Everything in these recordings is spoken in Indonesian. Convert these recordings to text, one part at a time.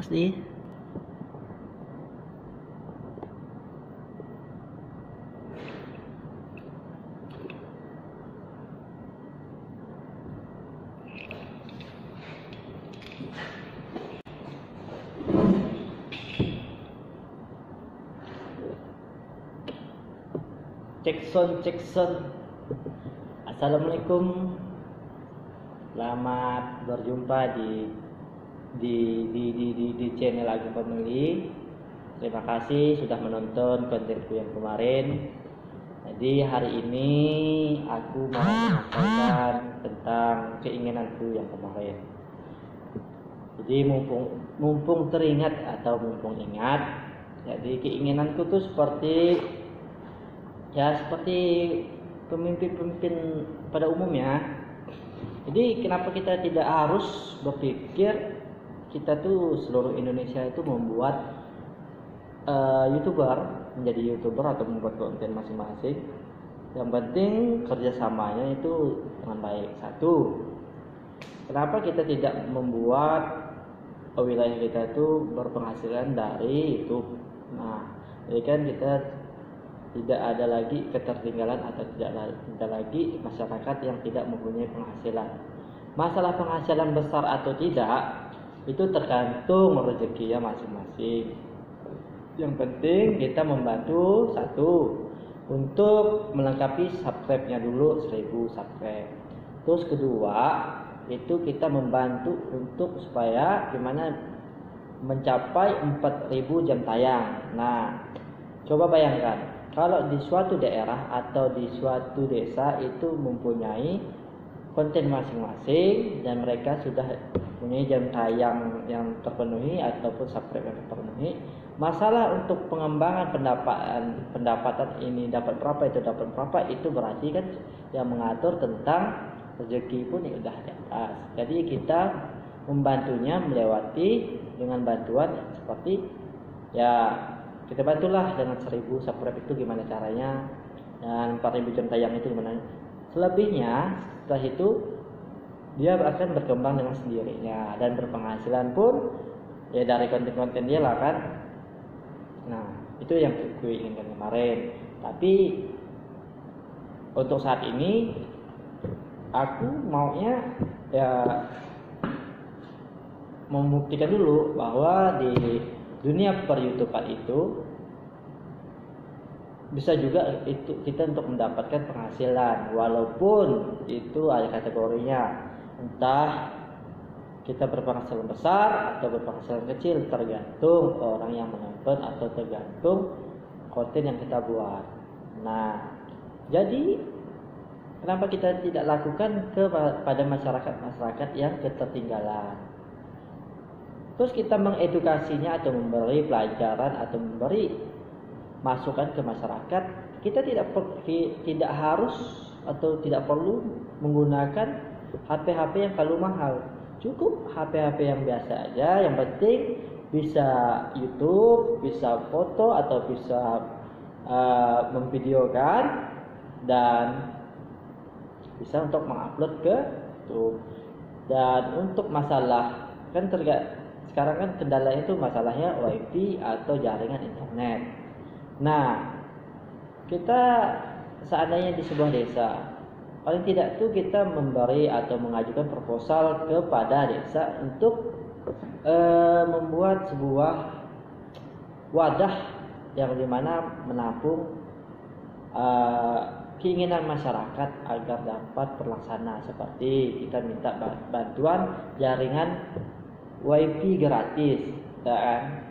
Pasti. Cek sound. Assalamualaikum. Selamat berjumpa di channel Agung Family. Terima kasih sudah menonton kontenku yang kemarin. Jadi hari ini aku mau menyampaikan tentang keinginanku yang kemarin. Jadi mumpung teringat atau mumpung ingat, jadi keinginanku tuh seperti pemimpin-pemimpin pada umumnya. Jadi kenapa kita tidak harus berpikir kita tuh seluruh Indonesia itu membuat menjadi YouTuber atau membuat konten masing-masing. Yang penting kerjasamanya itu dengan baik. Satu, kenapa kita tidak membuat wilayah kita itu berpenghasilan dari YouTube? Nah, jadi kan kita tidak ada lagi ketertinggalan atau tidak lagi masyarakat yang tidak mempunyai penghasilan. Masalah penghasilan besar atau tidak itu tergantung rezekinya masing-masing. Yang penting kita membantu satu untuk melengkapi subscribe-nya dulu 1000 subscribe. Terus kedua itu kita membantu untuk supaya gimana mencapai 4000 jam tayang. Nah, coba bayangkan kalau di suatu daerah atau di suatu desa itu mempunyai konten masing-masing dan mereka sudah mempunyai jam tayang yang terpenuhi ataupun subscribe yang terpenuhi, masalah untuk pengembangan pendapatan ini dapat berapa itu berarti kan yang mengatur tentang rezeki pun ya udah di atas. Jadi kita membantunya melewati dengan bantuan seperti kita bantulah dengan 1000 subscribe itu gimana caranya, dan 4000 jam tayang itu gimana. Selebihnya setelah itu dia akan berkembang dengan sendirinya dan berpenghasilan pun ya dari konten-konten dia lah kan. Nah, itu yang gue inginkan kemarin. Tapi untuk saat ini aku maunya membuktikan dulu bahwa di dunia per YouTuber itu bisa juga itu kita untuk mendapatkan penghasilan walaupun itu ada kategorinya, entah kita berpenghasilan besar atau berpenghasilan kecil tergantung orang yang menonton atau tergantung konten yang kita buat. Nah, jadi kenapa kita tidak lakukan kepada masyarakat yang ketertinggalan? Terus kita mengedukasinya atau memberi pelajaran atau memberi masukan ke masyarakat. Kita tidak harus atau tidak perlu menggunakan HP-HP yang terlalu mahal. Cukup HP-HP yang biasa aja. Yang penting bisa YouTube, bisa foto atau bisa memvideokan dan bisa untuk mengupload ke YouTube. Dan untuk masalah sekarang kan kendalanya itu masalahnya WiFi atau jaringan internet. Nah, kita seandainya di sebuah desa, paling tidak tuh kita memberi atau mengajukan proposal kepada desa untuk membuat sebuah wadah yang dimana menampung keinginan masyarakat agar dapat terlaksana, seperti kita minta bantuan jaringan WiFi gratis, dan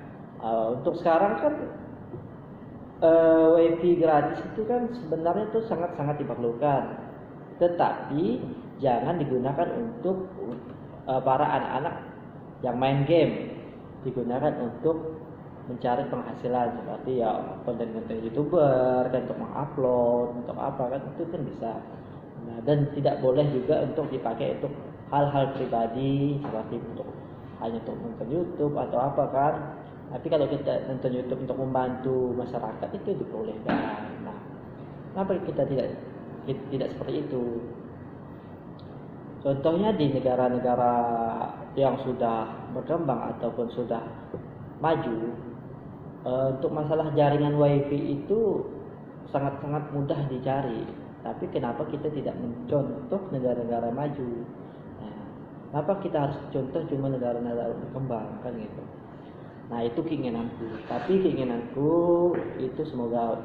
untuk sekarang kan WiFi gratis itu kan sebenarnya itu sangat-sangat diperlukan, tetapi jangan digunakan untuk para anak-anak yang main game, digunakan untuk mencari penghasilan seperti konten-konten YouTuber kan, untuk mengupload, untuk apa kan, itu kan bisa. Nah, dan tidak boleh juga untuk dipakai untuk hal-hal pribadi seperti hanya untuk nonton YouTube atau apa kan. Tapi kalau kita nonton YouTube untuk membantu masyarakat itu dibolehkan. Nah, kenapa kita tidak seperti itu? Contohnya di negara-negara yang sudah berkembang ataupun sudah maju, untuk masalah jaringan wifi itu sangat-sangat mudah dicari. Tapi kenapa kita tidak mencontoh negara-negara maju? Nah, kenapa kita harus contoh cuma negara-negara berkembang kan gitu? Nah itu keinginanku. Tapi keinginanku itu semoga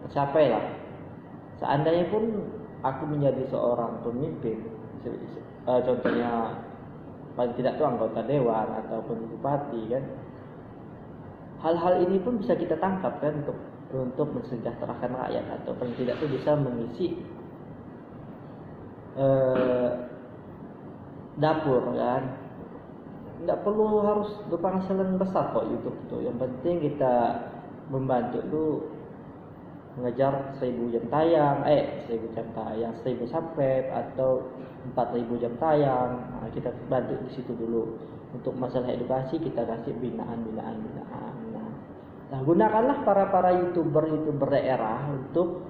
tercapai lah. Seandainya pun aku menjadi seorang pemimpin, contohnya paling tidak tuh anggota dewan ataupun bupati kan, hal-hal ini pun bisa kita tangkap kan untuk mensejahterakan rakyat, atau paling tidak tuh bisa mengisi dapur kan. Tidak perlu harus berpenghasilan besar kok YouTube tuh. Yang penting kita membantu tuh mengejar 1000 jam tayang, 1000 subscribe atau 4000 jam tayang. Nah, kita bantu di situ dulu. Untuk masalah edukasi kita kasih binaan. Nah, gunakanlah para YouTuber daerah untuk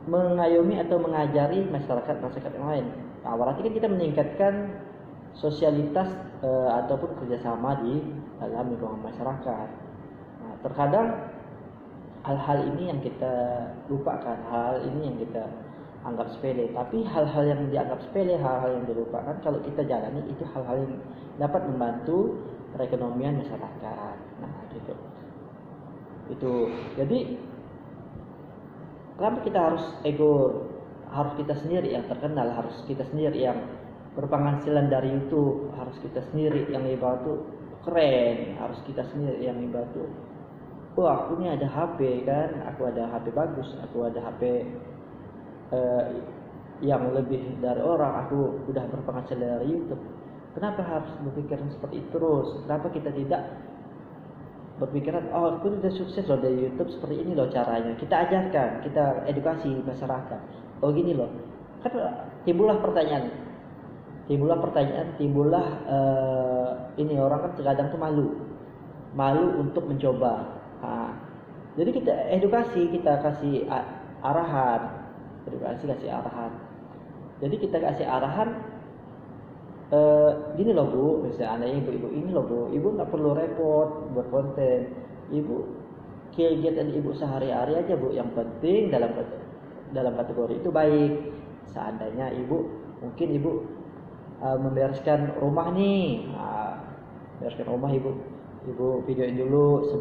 mengayomi atau mengajari masyarakat yang lain. Nah, berarti kan kita meningkatkan sosialitas ataupun kerjasama di dalam lingkungan masyarakat. Nah, terkadang hal-hal ini yang kita lupakan, hal ini yang kita anggap sepele. Tapi hal-hal yang dianggap sepele, hal-hal yang dilupakan, kalau kita jalani itu hal-hal yang dapat membantu perekonomian masyarakat. Nah, gitu. Itu. Jadi kenapa kita harus kita sendiri yang terkenal, harus kita sendiri yang berpenghasilan dari YouTube, harus kita sendiri yang ibarat tuh keren, harus kita sendiri yang ibarat tuh aku ini ada HP kan, aku ada HP bagus, aku ada HP yang lebih dari orang, aku udah berpenghasilan dari YouTube. Kenapa harus berpikiran seperti itu terus? Kenapa kita tidak berpikiran, aku udah sukses loh dari YouTube, seperti ini loh caranya. Kita ajarkan, kita edukasi masyarakat. Oh gini loh. Kan timbullah pertanyaan, ini orang kan terkadang tuh malu untuk mencoba. Nah, jadi kita edukasi, kita kasih arahan, Jadi kita kasih arahan, gini loh Bu, misalnya ibu-ibu ini loh Bu, ibu nggak perlu repot buat konten, ibu kegiatan ibu sehari-hari aja Bu, yang penting dalam kategori itu baik. Seandainya mungkin ibu membereskan rumah nih, bereskan rumah ibu videoin dulu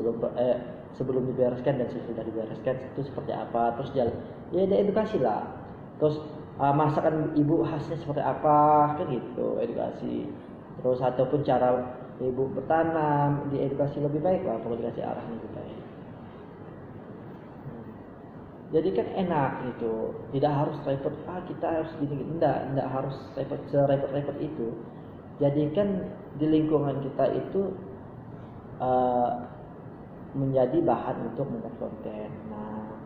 sebelum dibereskan dan sesudah dibereskan itu seperti apa, terus jalan ya ada edukasi lah, terus masakan ibu khasnya seperti apa kan gitu, edukasi. Terus ataupun cara ibu bertanam, diedukasi lebih baik lah, perlu dikasih arah lebih baik. Jadi kan enak gitu, tidak harus repot, kita harus gini, enggak harus repot itu. Jadikan di lingkungan kita itu menjadi bahan untuk membuat konten. Nah,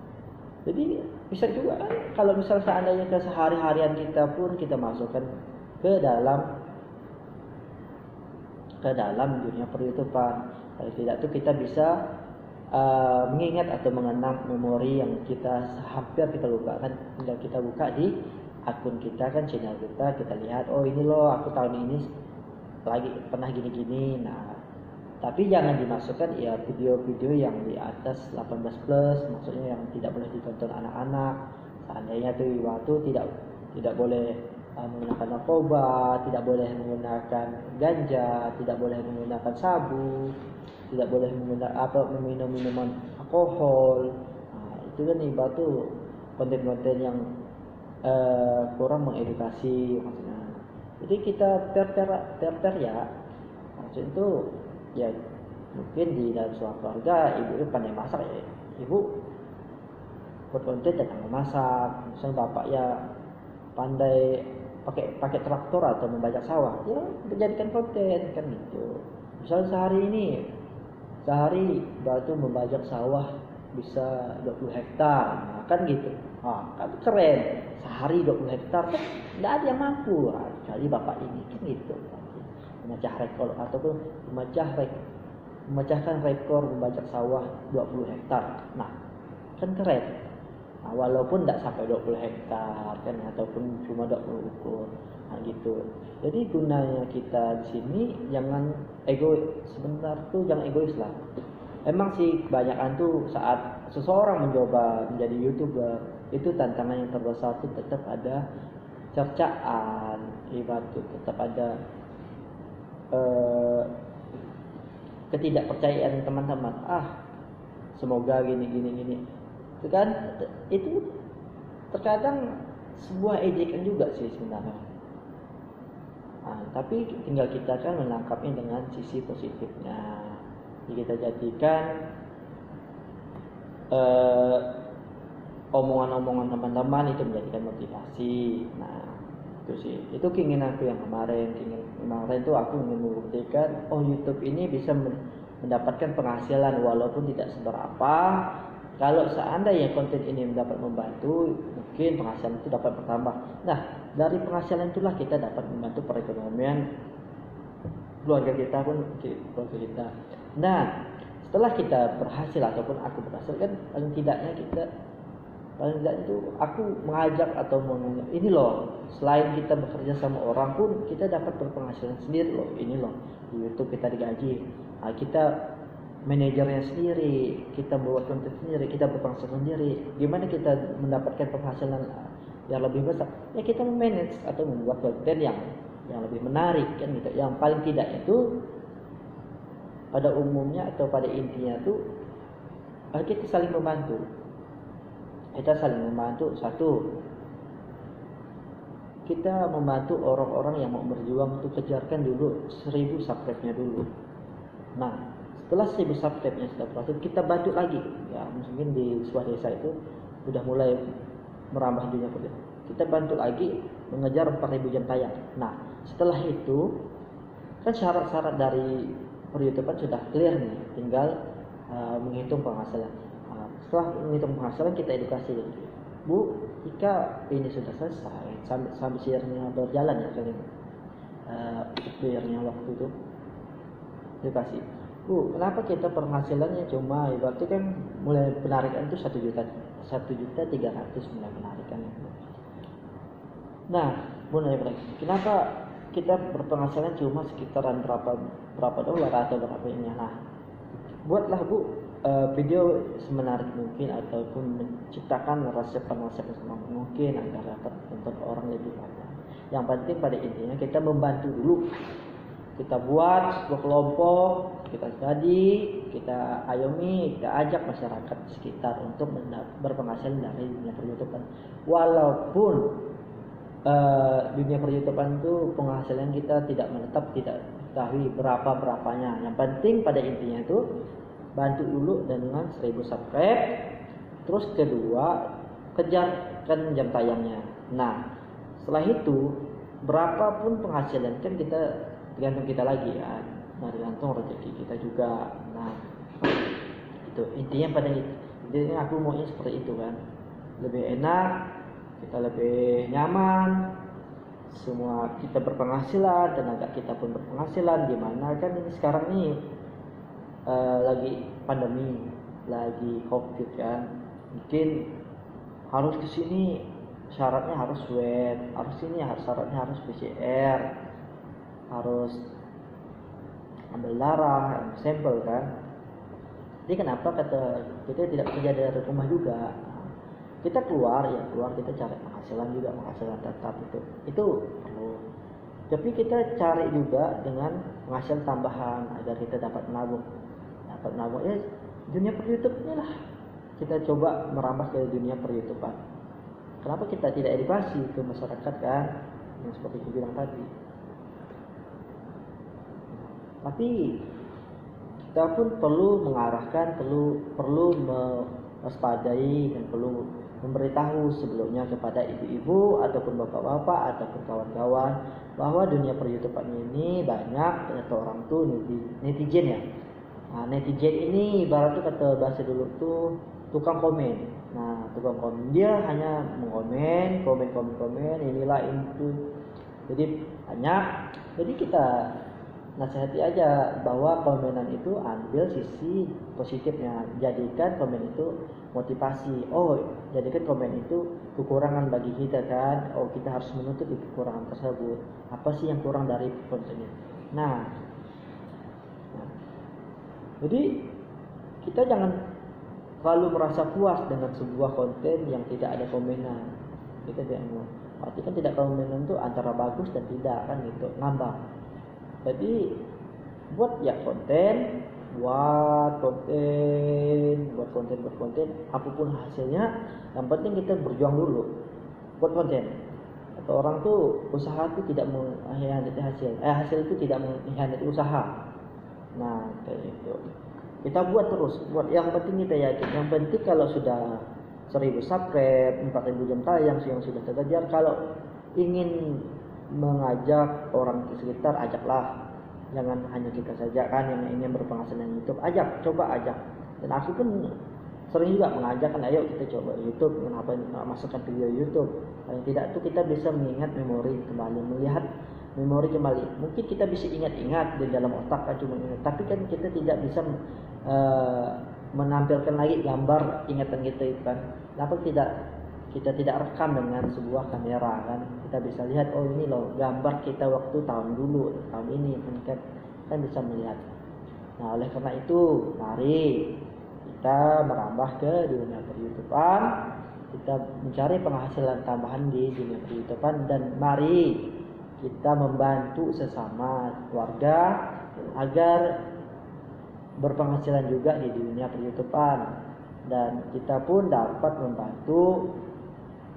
jadi bisa juga kan kalau misal seandainya kesehari-harian kita pun kita masukkan ke dalam dunia per-YouTubean. Kalau tidak tuh kita bisa mengingat atau mengenang memori yang hampir kita lupakan. Tinggal kita buka di akun kita kan, channel kita lihat, oh ini loh aku tahun ini lagi pernah gini-gini. Nah, tapi jangan dimasukkan ya video-video yang di atas 18+, maksudnya yang tidak boleh ditonton anak-anak. Seandainya tuh waktu tidak boleh menggunakan narkoba, tidak boleh menggunakan ganja, tidak boleh menggunakan sabu, tidak boleh meminum minuman alkohol. Nah, itu kan ibarat tuh konten-konten yang kurang mengedukasi maksudnya. Jadi kita ter ya, maksud itu ya mungkin di dalam suatu keluarga ibu pandai masak ya, ibu buat konten tentang memasak. Misal bapak ya pandai pakai traktor atau membajak sawah, ya dijadikan konten kan gitu. Misal sehari batu membajak sawah bisa 20 hektar, nah, kan gitu. Kan keren, sehari 20 hektar kan nggak ada yang mampu. Kali bapak ini kan gitu, memecah rekor ataupun memecahkan rekor membajak sawah 20 hektar. Nah, kan keren. Nah, walaupun tidak sampai 20 hektar kan, ataupun cuma 20 ukur, nah gitu. Jadi gunanya kita di sini jangan sebentar tuh jangan egois lah. Emang sih kebanyakan tuh saat seseorang mencoba menjadi YouTuber, itu tantangan yang terbesar tuh tetap ada cercaan, ibarat tuh tetap ada ketidakpercayaan teman-teman. Semoga gini. Itu kan itu terkadang sebuah ejekan juga sih sebenarnya. Tapi tinggal kita kan menangkapnya dengan sisi positifnya. Jadi kita jadikan omongan-omongan teman-teman itu menjadikan motivasi. Nah, itu sih. Itu keinginanku yang kemarin tuh aku ingin membuktikan YouTube ini bisa mendapatkan penghasilan walaupun tidak seberapa. Kalau seandainya konten ini dapat membantu, mungkin penghasilan itu dapat bertambah. Nah, dari penghasilan itulah kita dapat membantu perekonomian keluarga kita. Nah, setelah kita berhasil ataupun aku berhasil kan, paling tidaknya itu aku mengajak atau ini loh, selain kita bekerja sama orang pun kita dapat berpenghasilan sendiri loh. Ini loh, di YouTube kita digaji. Kita manajernya sendiri, kita buat konten sendiri, kita berpenghasilan sendiri. Gimana kita mendapatkan penghasilan yang lebih besar? Ya kita memanage atau membuat konten yang lebih menarik kan gitu. Yang paling tidak itu pada umumnya atau pada intinya tuh kita saling membantu. Satu, kita membantu orang-orang yang mau berjuang untuk kejarkan dulu 1000 subscribe-nya dulu. Nah, setelah 1000 subscribe-nya sudah berhasil, kita bantu lagi. Ya, mungkin di sebuah desa itu sudah mulai merambah dunia kerja. Kita bantu lagi mengejar 4000 jam tayang. Nah, setelah itu kan syarat-syarat dari per-YouTuber sudah clear nih, tinggal menghitung penghasilan. Setelah menghitung penghasilan, kita edukasi. Bu, jika ini sudah selesai sampai siarnya berjalan ya kalian, bayarnya waktu itu edukasi. Bu, kenapa kita penghasilannya cuma berarti kan mulai penarikan itu 1.300.000 mulai penarikan. Nah, mulai kenapa kita berpenghasilan cuma sekitaran berapa dolar atau berapa ini? Nah, buatlah Bu video semenarik mungkin ataupun menciptakan resep-resep mungkin agar dapat untuk orang lebih banyak. Yang penting pada intinya kita membantu dulu. Kita buat sebuah kelompok, kita ayomi, kita ajak masyarakat sekitar untuk berpenghasilan dari dunia per-YouTubean. Walaupun dunia per-YouTubean itu penghasilan kita tidak menetap, tidak ketahui berapanya. Yang penting pada intinya itu bantu dulu dengan 1000 subscribe. Terus kedua, kejarkan jam tayangnya. Nah, setelah itu berapapun penghasilan kan kita tergantung kita lagi ya, tergantung rezeki kita juga. Nah, itu intinya aku maunya seperti itu kan, lebih enak, kita lebih nyaman, semua kita berpenghasilan, tenaga kita pun berpenghasilan. Gimana kan ini sekarang nih lagi pandemi, lagi COVID kan, mungkin harus kesini syaratnya harus swab, syaratnya harus PCR, harus ambil darah, sampel kan. Jadi kenapa kita tidak kerja dari rumah juga? Kita keluar kita cari penghasilan tetap itu perlu. Tapi kita cari juga dengan penghasilan tambahan agar kita dapat menabung ya. Dunia per-YouTube inilah kita coba merambah ke dunia per-YouTubean. Kenapa kita tidak edukasi ke masyarakat kan, yang seperti aku bilang tadi. Tapi kita pun perlu mengarahkan, perlu mewaspadai dan perlu memberitahu sebelumnya kepada ibu-ibu ataupun bapak-bapak ataupun kawan-kawan bahwa dunia per-YouTubean ini banyak atau orang tuh netizen ya. Nah, netizen ini ibaratnya kata bahasa dulu tuh tukang komen. Nah, tukang komen dia hanya mengomen, komen inilah itu. Jadi banyak. Jadi kita nasihati aja bahwa komenan itu ambil sisi positifnya, jadikan komen itu motivasi. Oh, jadikan komen itu kekurangan bagi kita kan. Oh, kita harus menutupi kekurangan tersebut. Apa sih yang kurang dari konten ini? Nah, jadi kita jangan terlalu merasa puas dengan sebuah konten yang tidak ada komenan. Kita tidak mau. Berarti kan tidak komenan itu antara bagus dan tidak kan gitu, ngambang. Jadi buat konten, apapun hasilnya, yang penting kita berjuang dulu buat konten. Atau orang tuh usaha itu tidak mengkhianati hasil itu tidak mengkhianati usaha. Nah, kayak gitu. Kita buat terus, yang penting kita yakin. Yang penting kalau sudah 1000 subscribe, 4000 jam tayang yang sudah terkejar, kalau ingin mengajak orang di sekitar, ajaklah. Jangan hanya kita saja kan yang ingin berpenghasilan YouTube, coba ajak. Dan aku pun sering juga mengajak kan, ayo kita coba YouTube, kenapa masukkan video YouTube. Paling tidak itu kita bisa mengingat memori kembali, melihat memori kembali. Mungkin kita bisa ingat-ingat di dalam otak kan, cuma ingat, tapi kan kita tidak bisa menampilkan lagi gambar ingatan kita itu kan. Kenapa kita tidak rekam dengan sebuah kamera kan? Kita bisa lihat, oh ini loh gambar kita waktu tahun dulu, tahun ini kan bisa melihat. Nah, oleh karena itu mari kita merambah ke dunia per-YouTubean, kita mencari penghasilan tambahan di dunia per-YouTubean, dan mari kita membantu sesama keluarga agar berpenghasilan juga di dunia per-YouTubean, dan kita pun dapat membantu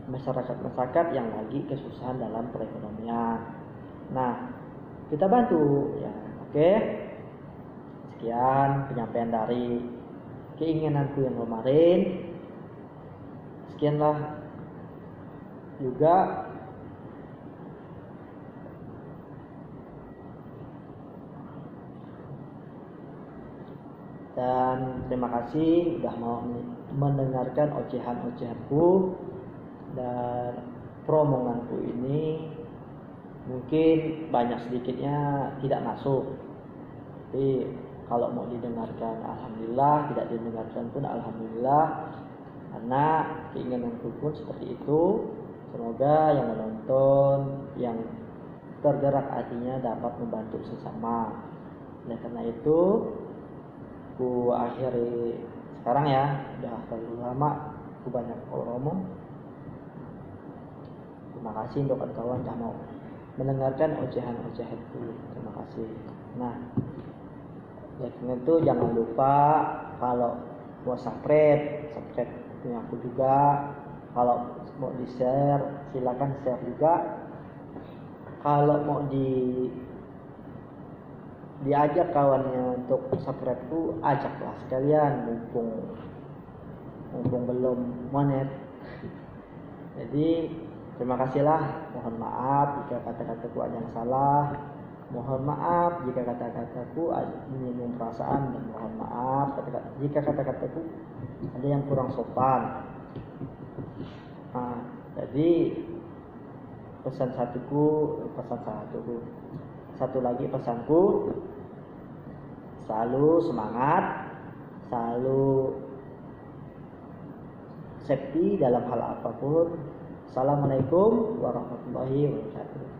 masyarakat yang lagi kesusahan dalam perekonomian. Nah, kita bantu ya. Oke. Sekian penyampaian dari keinginanku yang kemarin. Sekianlah juga dan terima kasih sudah mau mendengarkan ocehan-ocehanku dan promonganku ini. Mungkin banyak sedikitnya tidak masuk, tapi kalau mau didengarkan alhamdulillah, tidak didengarkan pun alhamdulillah, karena keinginanku pun seperti itu. Semoga yang menonton, yang tergerak hatinya dapat membantu sesama. Oleh karena itu aku akhiri sekarang ya, udah terlalu lama aku banyak ngomong. Terima kasih untuk kawan-kawan yang mau mendengarkan ocehan-ocehanku. Terima kasih. Nah, ya itu jangan lupa kalau mau subscribe punya aku juga. Kalau mau di share silakan share juga. Kalau mau diajak kawannya untuk subscribe ku, ajaklah sekalian, mumpung belum monet. Jadi terima kasihlah. Mohon maaf jika kata-kataku ada yang salah. Mohon maaf jika kata-kataku menyinggung perasaan, dan mohon maaf jika kata-kataku ada yang kurang sopan. Nah, jadi satu lagi pesanku, selalu semangat, selalu safety dalam hal apapun. Assalamualaikum warahmatullahi wabarakatuh.